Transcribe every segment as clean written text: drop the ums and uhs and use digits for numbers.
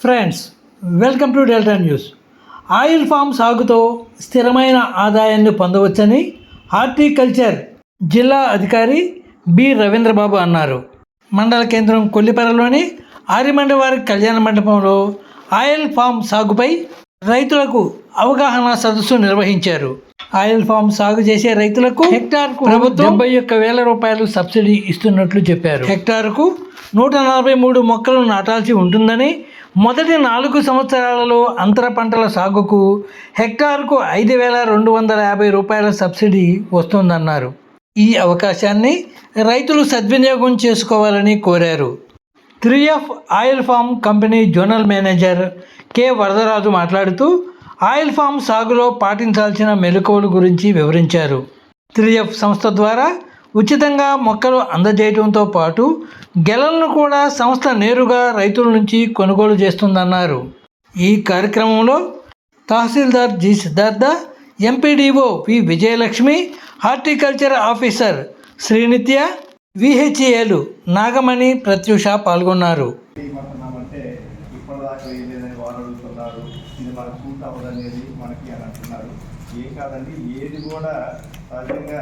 Friends, welcome to Delta News. Oil palm సాగుతో స్థిరమైన ఆదాయాన్ని పొందవచ్చని హార్టికల్చర్ జిల్లా అధికారి బి రవీంద్రబాబు అన్నారు. మండల కేంద్రం కొల్లిపరలోని ఆర్యమండవారి కళ్యాణ మండపంలో ఆయిల్ ఫామ్ సాగుపై రైతులకు అవగాహన సదస్సు నిర్వహించారు. ఆయిల్ ఫామ్ సాగు చేసే రైతులకు హెక్టార్కు ప్రభుత్వం 71,000 రూపాయలు సబ్సిడీ ఇస్తున్నట్లు చెప్పారు. హెక్టార్కు 143 మొక్కలు నాటాల్సి ఉంటుందని, మొదటి 4 సంవత్సరాలలో అంతర పంటల సాగుకు హెక్టార్కు 5,250 రూపాయల సబ్సిడీ వస్తుందన్నారు. ఈ అవకాశాన్ని రైతులు సద్వినియోగం చేసుకోవాలని కోరారు. 3F oil palm company zonal manager K Varadaraju మాట్లాడుతూ ఆయిల్ ఫామ్ సాగులో పాటించాల్సిన మెలకువల గురించి వివరించారు. 3F సంస్థ ద్వారా ఉచితంగా మొక్కలు అందజేయడంతో పాటు గెలలను కూడా సంస్థ నేరుగా రైతుల నుంచి కొనుగోలు చేస్తుందన్నారు. ఈ కార్యక్రమంలో తహసీల్దార్ జి సిద్ధార్థ, ఎంపీడీఓ వి విజయలక్ష్మి, హార్టికల్చర్ ఆఫీసర్ శ్రీనిత్య, విహెచ్ఏలు నాగమణి, ప్రత్యూష పాల్గొన్నారు. ఇది మనకు సూట్ అవ్వదనేది మనకి అని అంటున్నారు. ఏం కాదండి, ఏది కూడా సహజంగా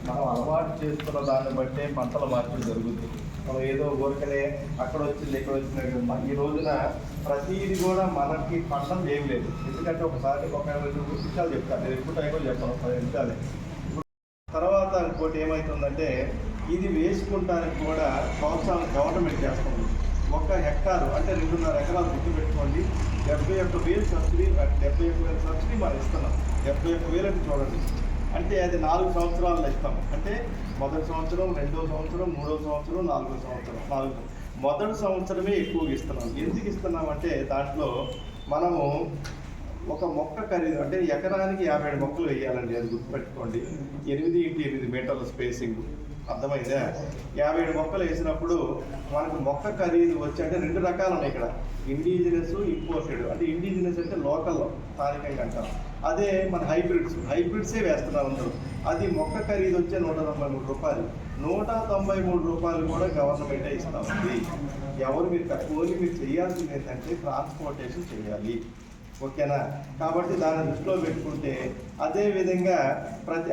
మనం అలవాటు చేసుకున్న దాన్ని బట్టే పంటల మార్పులు జరుగుతుంది. మనం ఏదో ఊరికనే అక్కడ వచ్చింది ఇక్కడ వచ్చింది. ఈ రోజున ప్రతిది కూడా మనకి పంటలు ఏం లేదు. ఎందుకంటే ఒకసారి ఒక 2 విషయాలు చెప్తాను. నేను ఎక్కువ టైం కూడా చెప్పాను, 10 నిమిషాలే. తర్వాత ఇంకోటి ఏమవుతుందంటే, ఇది వేసుకుంటానికి కూడా ప్రోత్సాహం గవర్నమెంట్ చేస్తుంది. 1 హెక్టారు అంటే 2.5 ఎకరాలు గుర్తుపెట్టుకోండి. 71,000 సబ్సిడీ, 71,000 సబ్సిడీ మనం ఇస్తున్నాం. 71,000 అని చూడండి, అంటే అది 4 సంవత్సరాలు ఇస్తాం. అంటే మొదటి సంవత్సరం, 2వ సంవత్సరం, 3వ సంవత్సరం, 4వ సంవత్సరం. మొదటి సంవత్సరమే ఎక్కువగా ఇస్తున్నాం. ఎందుకు ఇస్తున్నాం అంటే, దాంట్లో మనము ఒక మొక్క ఖరీదు అంటే ఎకరానికి 57 మొక్కలు వేయాలండి. అది గుర్తుపెట్టుకోండి. 8x8 మీటర్ల స్పేసింగ్, అర్థమైందా? 57 మొక్కలు వేసినప్పుడు మనకు మొక్క ఖరీదు వచ్చి, అంటే 2 రకాలు ఉన్నాయి ఇక్కడ, ఇండిజినస్, ఇంపోర్టెడ్. అంటే ఇండిజినస్ అంటే లోకల్లో స్థానికంగా అంటాం. అదే మన హైబ్రిడ్సే వేస్తున్నారు అందరూ. అది మొక్క ఖరీదు వచ్చే 193 రూపాయలు. 193 రూపాయలు కూడా గవర్నమెంటే ఇస్తా ఉంది. ఎవరు మీరు ఓన్లీ మీరు చేయాల్సింది ఏంటంటే ట్రాన్స్పోర్టేషన్ చేయాలి, ఓకేనా? కాబట్టి దాన్ని దృష్టిలో పెట్టుకుంటే, అదేవిధంగా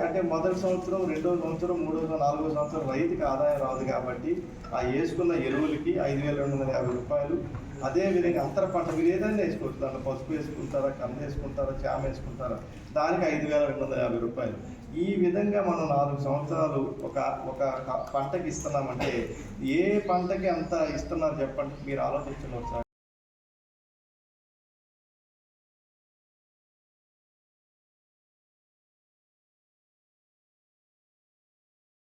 అంటే మొదటి సంవత్సరం, 2వ సంవత్సరం, 3వ సంవత్సరం, 4వ సంవత్సరం రైతుకి ఆదాయం రాదు. కాబట్టి ఆ వేసుకున్న ఎరువులకి 5,250 రూపాయలు. అదేవిధంగా అంతర పంట మీరు ఏదైనా వేసుకోవచ్చు. దాంట్లో పసుపు వేసుకుంటారా, కంది వేసుకుంటారా, చామ వేసుకుంటారా, దానికి 5,250 రూపాయలు. ఈ విధంగా మనం 4 సంవత్సరాలు ఒక పంటకి ఇస్తున్నామంటే, ఏ పంటకి అంత ఇస్తున్నారు చెప్పండి, మీరు ఆలోచించండి ఒకసారి.